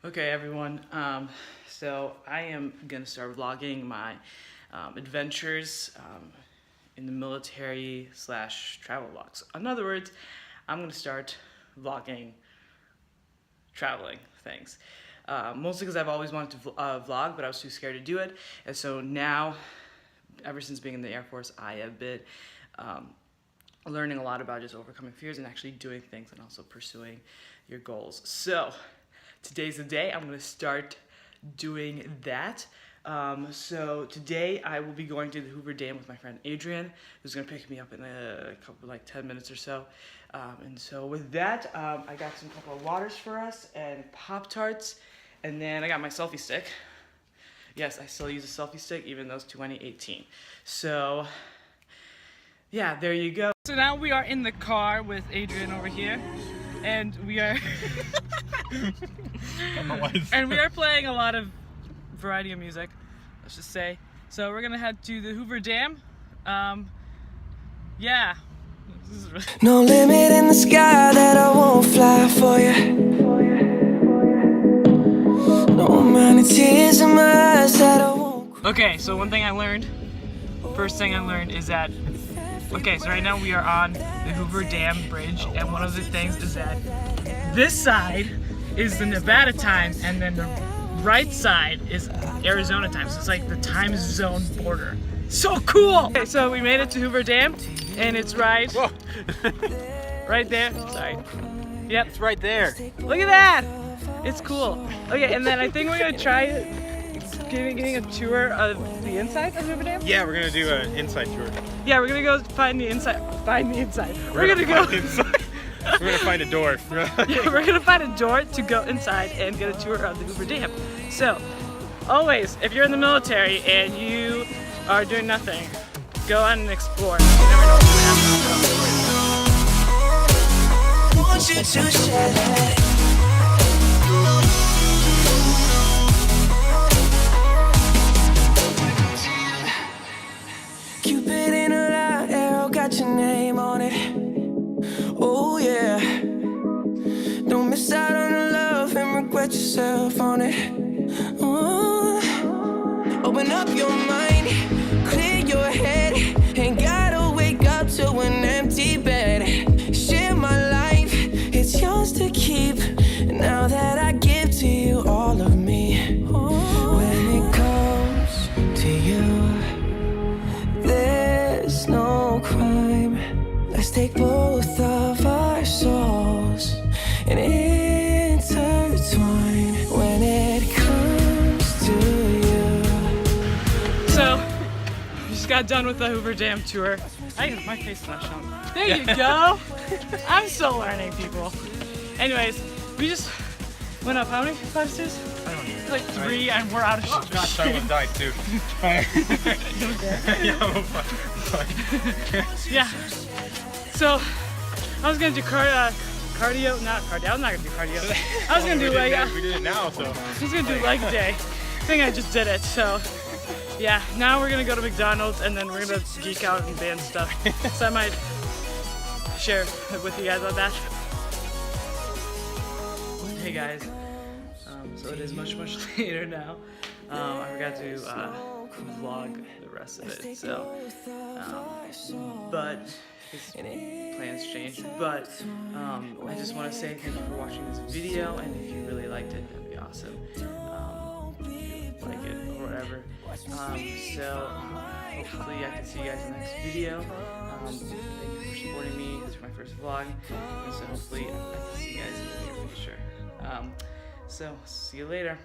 Okay, everyone. So I am gonna start vlogging my adventures in the military / travel vlogs. In other words, I'm gonna start vlogging traveling things. Mostly because I've always wanted to vlog, but I was too scared to do it. And so now, ever since being in the Air Force, I have been learning a lot about just overcoming fears and actually doing things and also pursuing your goals. So today's the day I'm going to start doing that. So today I will be going to the Hoover Dam with my friend Adrian, who's going to pick me up in a couple, 10 minutes or so. And so with that, I got some couple of waters for us and Pop-Tarts, and then I got my selfie stick. Yes, I still use a selfie stick even though it's 2018. So yeah, there you go. So now we are in the car with Adrian over here, and we are and we are playing a lot of variety of music, let's just say. So we're gonna head to the Hoover Dam. Yeah. No limit in the sky that I won't fly for you. No amount of tears in my eyes that I won't. Okay, so first thing I learned is that, okay, so right now we are on the Hoover Dam Bridge, and one of the things is that this side is the Nevada time, and then the right side is Arizona time, so it's like the time zone border. So cool! Okay, so we made it to Hoover Dam, and it's right there. Sorry. Yep. It's right there. Look at that! It's cool. Okay, and then I think we're gonna try getting a tour of the inside of Hoover Dam? Yeah, we're gonna do an inside tour. Yeah, we're gonna go find the inside. We're gonna find a door. Yeah, we're gonna find a door to go inside and get a tour of the Hoover Dam. So, always, if you're in the military and you are doing nothing, go out and explore. You never know what's gonna happen. Want you to shed. Cupid in a light arrow got your name on it. Oh yeah. Don't miss out on the love and regret yourself on it. Open up your mind, clear your head. Ain't gotta wake up to an empty bed. Share my life, it's yours to keep. Now that I give to you all of me. When it comes to you, there's no crime. Let's take both of our souls and intertwine. When it comes to you. So, we just got done with the Hoover Dam tour. My face is not showing. There you go! I'm still learning, people. Anyways, we just went up how many flights of stairs? I don't know. Like 3, and we're out of shape. Gosh, I almost died too. Yeah. So, I was gonna do cardio. Not cardio. I was not gonna do cardio. I was gonna do we did it now, so. I was gonna do leg day. I think I just did it. So, yeah. Now we're gonna go to McDonald's and then we're gonna geek out and band stuff. So I might share with you guys on that. Hey guys. So it is much later now. I forgot to vlog the rest of it. So, but his plans changed. But I just want to say thank you for watching this video, and if you really liked it, that'd be awesome. Like it or whatever. So hopefully I can see you guys in the next video. Thank you for supporting me. This is my first vlog, and so hopefully I can see you guys in the near future. So see you later.